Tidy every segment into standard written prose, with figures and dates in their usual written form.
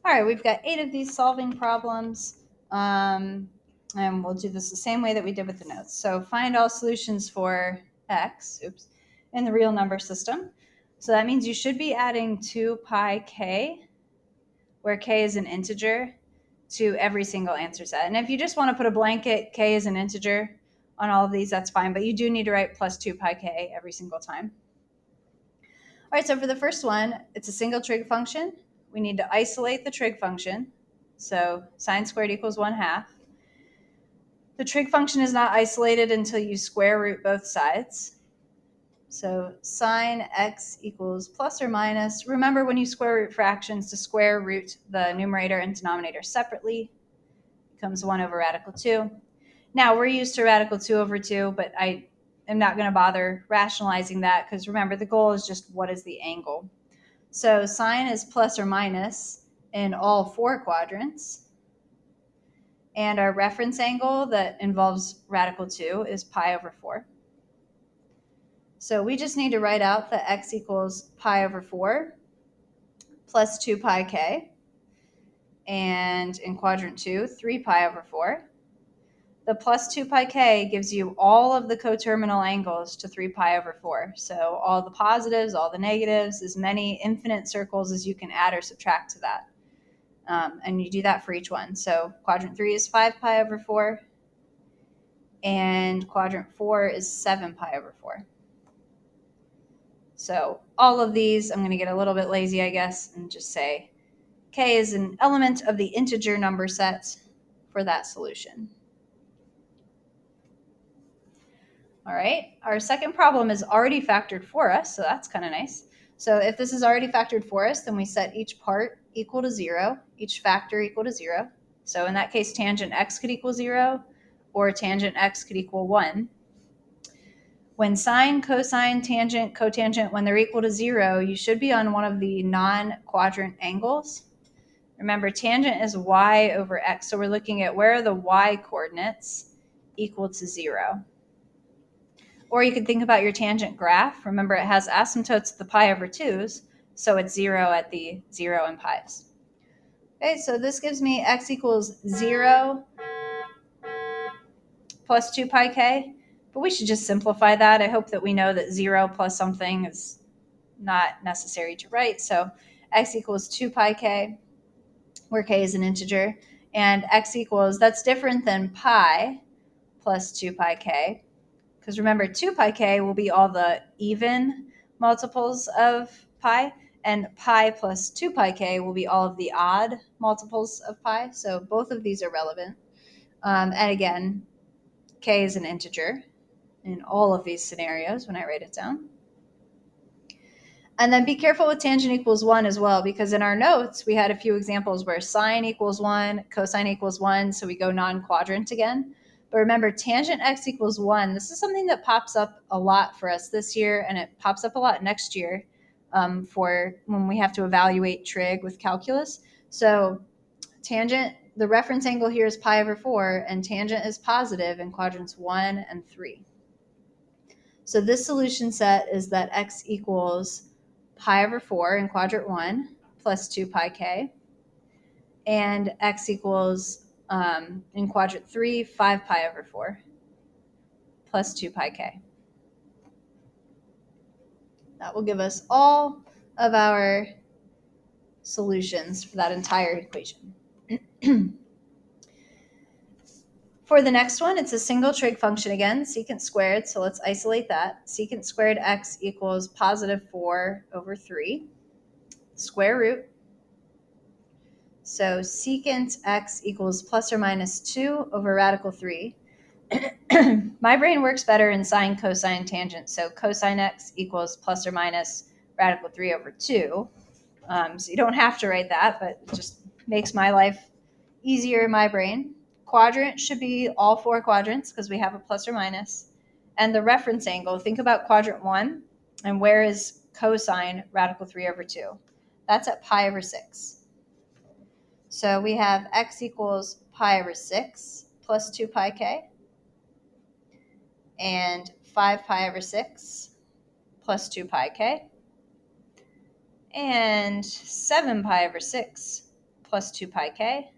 All right, we've got 8 of these solving problems. And we'll do this the same way that we did with the notes. So find all solutions for x, in the real number system. So that means you should be adding 2 pi k, where k is an integer, to every single answer set. And if you just want to put a blanket k is an integer on all of these, that's fine. But you do need to write plus 2 pi k every single time. All right, so for the first one, it's a single trig function. We need to isolate the trig function. So sine squared equals 1/2. The trig function is not isolated until you square root both sides. So sine x equals plus or minus. Remember, when you square root fractions, to square root the numerator and denominator separately becomes 1 over radical 2. Now, we're used to radical 2 over 2, but I am not going to bother rationalizing that because remember, the goal is just what is the angle. So sine is plus or minus in all 4 quadrants. And our reference angle that involves radical 2 is pi over 4. So we just need to write out that x equals pi over 4 plus 2 pi k. And in quadrant 2, 3 pi over 4. The plus 2 pi k gives you all of the coterminal angles to 3 pi over 4. So all the positives, all the negatives, as many infinite circles as you can add or subtract to that. And you do that for each one. So quadrant 3 is 5 pi over 4. And quadrant 4 is 7 pi over 4. So all of these, I'm going to get a little bit lazy, I guess, and just say k is an element of the integer number set for that solution. All right, our second problem is already factored for us, so that's kind of nice. So if this is already factored for us, then we set each part equal to 0, each factor equal to 0. So in that case, tangent x could equal 0, or tangent x could equal 1. When sine, cosine, tangent, cotangent, when they're equal to 0, you should be on one of the non-quadrant angles. Remember, tangent is y over x, so we're looking at where are the y coordinates equal to 0. Or you could think about your tangent graph. Remember, it has asymptotes at the pi over 2's, so it's 0 at the 0 and pi's. Okay, so this gives me x equals 0 plus 2 pi k, but we should just simplify that. I hope that we know that 0 plus something is not necessary to write. So x equals 2 pi k, where k is an integer, and x equals, that's different than pi plus 2 pi k, because remember, 2 pi k will be all the even multiples of pi, and pi plus 2 pi k will be all of the odd multiples of pi. So both of these are relevant. And again, k is an integer in all of these scenarios when I write it down. And then be careful with tangent equals 1 as well, because in our notes, we had a few examples where sine equals 1, cosine equals 1, so we go non-quadrant again. But remember, tangent x equals 1, this is something that pops up a lot for us this year, and it pops up a lot next year for when we have to evaluate trig with calculus. So tangent, the reference angle here is pi over 4, and tangent is positive in quadrants 1 and 3. So this solution set is that x equals pi over 4 in quadrant 1 plus 2 pi k, and x equals, in quadrant 3, 5 pi over 4 plus 2 pi k. That will give us all of our solutions for that entire equation. For the next one, it's a single trig function again, secant squared, so let's isolate that. Secant squared x equals positive 4 over 3, square root. So secant x equals plus or minus 2 over radical 3. My brain works better in sine, cosine, tangent, so cosine x equals plus or minus radical 3 over 2. So you don't have to write that, but it just makes my life easier in my brain. Quadrant should be all 4 quadrants because we have a plus or minus. And the reference angle, think about quadrant 1, and where is cosine radical 3 over 2? That's at pi over 6. So we have x equals pi over 6 plus 2 pi k, and 5 pi over 6 plus 2 pi k, and 7 pi over 6 plus 2 pi k.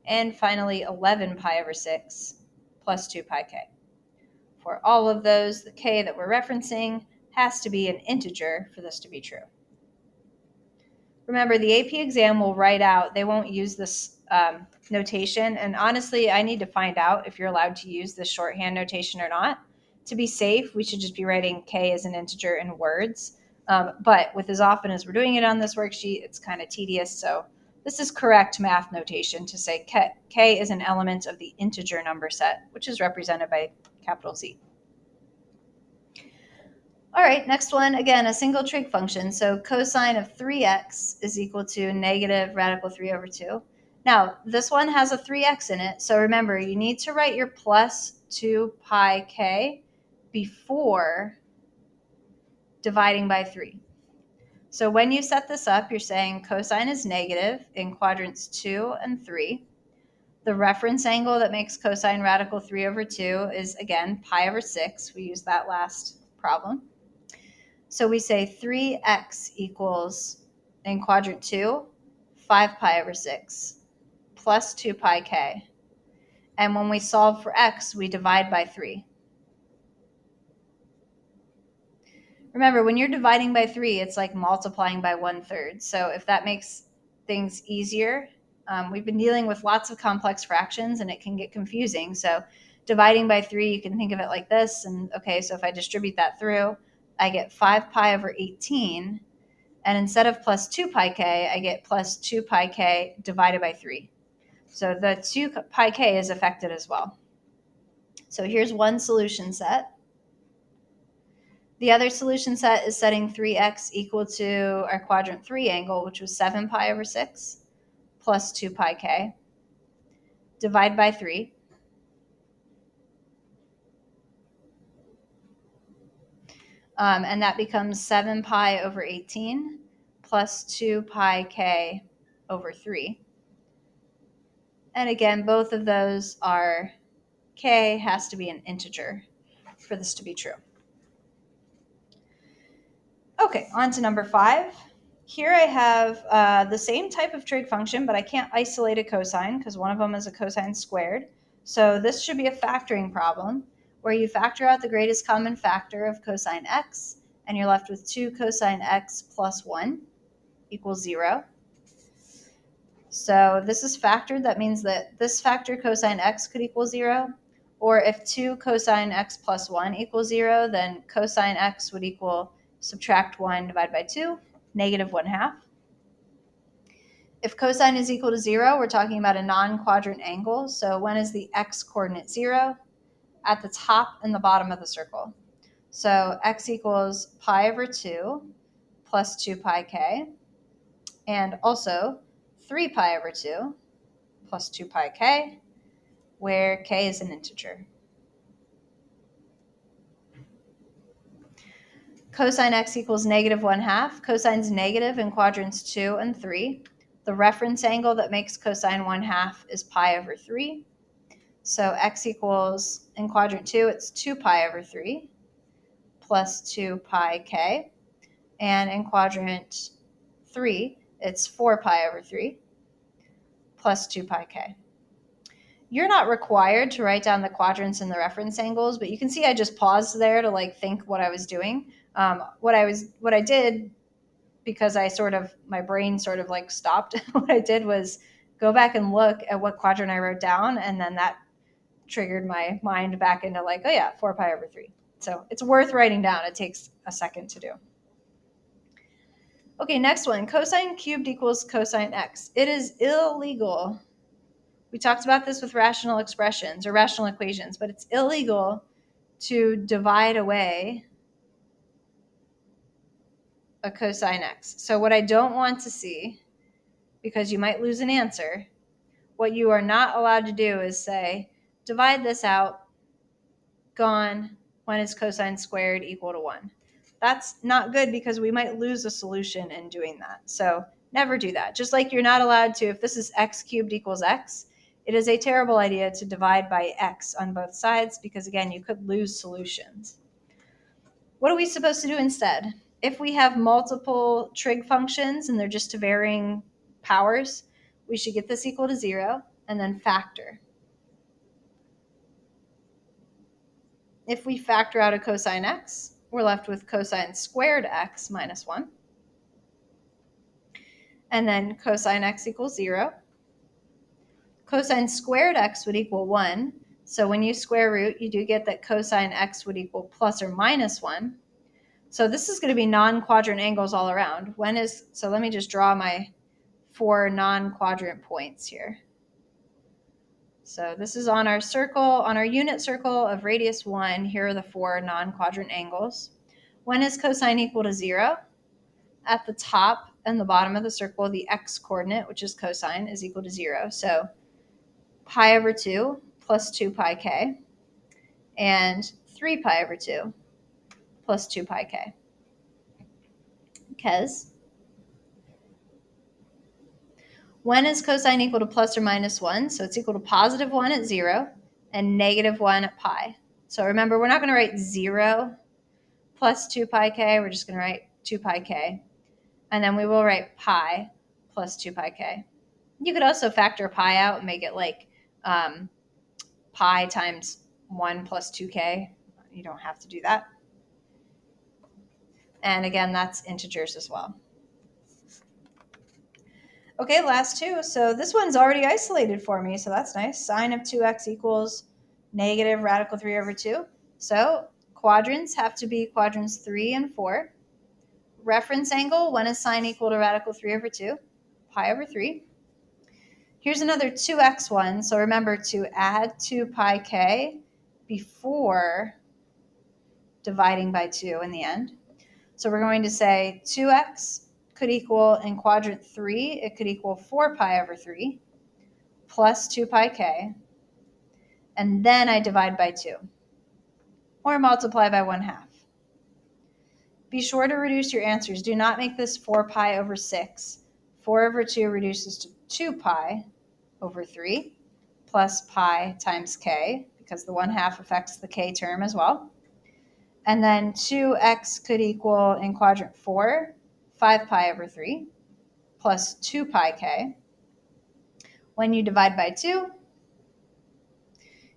And finally, 11 pi over 6 plus 2 pi k. For all of those, the k that we're referencing has to be an integer for this to be true. Remember, the AP exam will write out, they won't use this notation. And honestly, I need to find out if you're allowed to use this shorthand notation or not. To be safe, we should just be writing k as an integer in words. But with as often as we're doing it on this worksheet, it's kind of tedious. So this is correct math notation to say k is an element of the integer number set, which is represented by capital Z. All right, next one, again, a single trig function. So cosine of 3x is equal to negative radical 3 over 2. Now, this one has a 3x in it. So remember, you need to write your plus 2 pi k before dividing by 3. So when you set this up, you're saying cosine is negative in quadrants 2 and 3. The reference angle that makes cosine radical 3 over 2 is, again, pi over 6. We used that last problem. So we say 3x equals, in quadrant 2, 5 pi over 6 plus 2 pi k. And when we solve for x, we divide by 3. Remember, when you're dividing by 3, it's like multiplying by 1/3. So if that makes things easier, we've been dealing with lots of complex fractions and it can get confusing. So dividing by 3, you can think of it like this. And okay, so if I distribute that through, I get 5 pi over 18. And instead of plus 2 pi k, I get plus 2 pi k divided by 3. So the 2 pi k is affected as well. So here's one solution set. The other solution set is setting 3x equal to our quadrant 3 angle, which was 7 pi over 6 plus 2 pi k. Divide by 3. And that becomes 7 pi over 18 plus 2 pi k over 3. And again, both of those are k has to be an integer for this to be true. Okay, on to number 5. Here I have the same type of trig function, but I can't isolate a cosine because one of them is a cosine squared. So this should be a factoring problem where you factor out the greatest common factor of cosine x, and you're left with 2 cosine x plus 1 equals 0. So this is factored. That means that this factor cosine x could equal 0. Or if 2 cosine x plus 1 equals 0, then cosine x would equal subtract 1 divided by 2, negative 1/2. If cosine is equal to 0, we're talking about a non-quadrant angle. So when is the x coordinate 0? At the top and the bottom of the circle. So x equals pi over 2 plus 2 pi k, and also 3 pi over 2 plus 2 pi k, where k is an integer. Cosine x equals negative 1/2. Cosine's negative in quadrants 2 and 3. The reference angle that makes cosine 1/2 is pi over 3. So x equals, in quadrant 2, it's 2 pi over 3 plus 2 pi k. And in quadrant 3, it's 4 pi over 3 plus 2 pi k. You're not required to write down the quadrants and the reference angles, but you can see I just paused there to think what I was doing. What I did, because my brain stopped. What I did was go back and look at what quadrant I wrote down, and then that triggered my mind back into oh yeah, 4 pi over 3. So it's worth writing down. It takes a second to do. Okay, next one. Cosine cubed equals cosine x. It is illegal. We talked about this with rational expressions or rational equations, but it's illegal to divide away a cosine x. So what I don't want to see, because you might lose an answer, what you are not allowed to do is say, divide this out, gone, when is cosine squared equal to 1? That's not good because we might lose a solution in doing that. So never do that. Just like you're not allowed to, if this is x cubed equals x, it is a terrible idea to divide by x on both sides because, again, you could lose solutions. What are we supposed to do instead? If we have multiple trig functions and they're just to varying powers, we should get this equal to 0 and then factor. If we factor out a cosine x, we're left with cosine squared x minus 1. And then cosine x equals 0. Cosine squared x would equal 1. So when you square root, you do get that cosine x would equal plus or minus 1. So this is going to be non-quadrant angles all around. So let me just draw my 4 non-quadrant points here. So this is on our circle, on our unit circle of radius 1. Here are the 4 non-quadrant angles. When is cosine equal to 0? At the top and the bottom of the circle, the x coordinate, which is cosine, is equal to 0. So pi over 2 plus 2 pi k, and 3 pi over 2 plus 2 pi k. Because when is cosine equal to plus or minus 1? So it's equal to positive 1 at 0 and negative 1 at pi. So remember, we're not going to write 0 plus 2 pi k. We're just going to write 2 pi k. And then we will write pi plus 2 pi k. You could also factor pi out and make it like pi times 1 plus 2k. You don't have to do that. And again, that's integers as well. Okay, last two. So this one's already isolated for me, so that's nice. Sine of 2x equals negative radical 3 over 2. So quadrants have to be quadrants 3 and 4. Reference angle, when is sine equal to radical 3 over 2? Pi over 3. Here's another 2x one. So remember to add 2 pi k before dividing by 2 in the end. So we're going to say 2x could equal, in quadrant 3, it could equal 4 pi over 3 plus 2 pi k, and then I divide by 2, or multiply by 1/2. Be sure to reduce your answers. Do not make this 4 pi over 6. 4 over 2 reduces to 2 pi over 3 plus pi times k, because the 1/2 affects the k term as well. And then 2x could equal, in quadrant 4, 5 pi over 3 plus 2 pi k. When you divide by 2,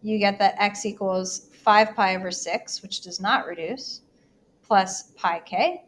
you get that x equals 5 pi over 6, which does not reduce, plus pi k.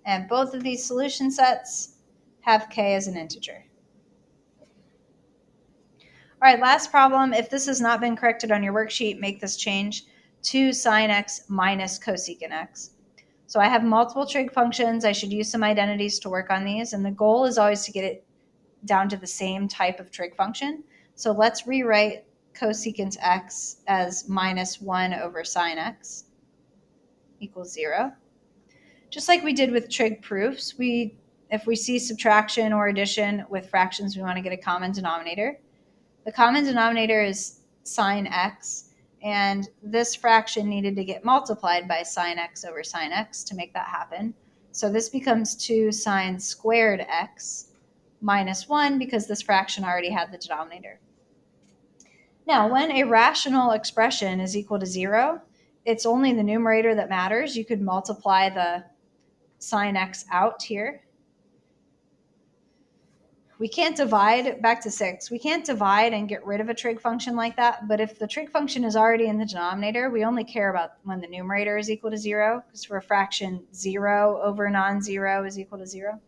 And both of these solution sets have k as an integer. All right, last problem. If this has not been corrected on your worksheet, make this change to sine x minus cosecant x. So I have multiple trig functions. I should use some identities to work on these, and the goal is always to get it down to the same type of trig function. So let's rewrite cosecant x as minus 1 over sine x equals 0. Just like we did with trig proofs, if we see subtraction or addition with fractions, we want to get a common denominator. The common denominator is sine x, and this fraction needed to get multiplied by sine x over sine x to make that happen. So this becomes 2 sine squared x minus 1, because this fraction already had the denominator. Now, when a rational expression is equal to 0, it's only the numerator that matters. You could multiply the sine x out here. We can't divide, back to 6, we can't divide and get rid of a trig function like that, but if the trig function is already in the denominator, we only care about when the numerator is equal to 0, because for a fraction, 0 over non-zero is equal to 0.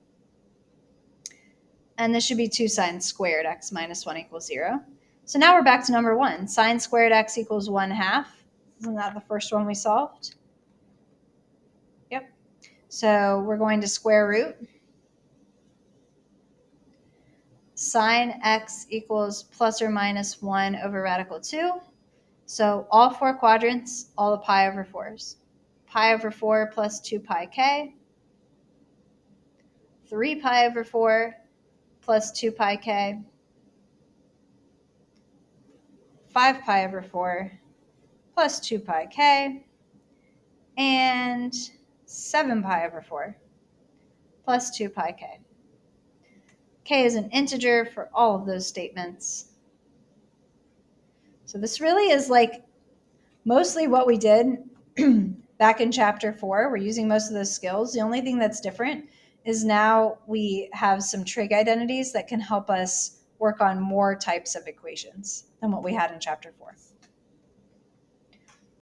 And this should be 2 sine squared x minus 1 equals 0. So now we're back to number 1. Sine squared x equals 1/2. Isn't that the first one we solved? Yep. So we're going to square root. Sine x equals plus or minus 1 over radical 2. So all 4 quadrants, all the pi over 4s. Pi over 4 plus 2 pi k. 3 pi over 4 plus 2 pi k. 5 pi over 4 plus 2 pi k. And 7 pi over 4 plus 2 pi k. K is an integer for all of those statements. So this really is like mostly what we did back in chapter 4. We're using most of those skills. The only thing that's different is now we have some trig identities that can help us work on more types of equations than what we had in chapter 4.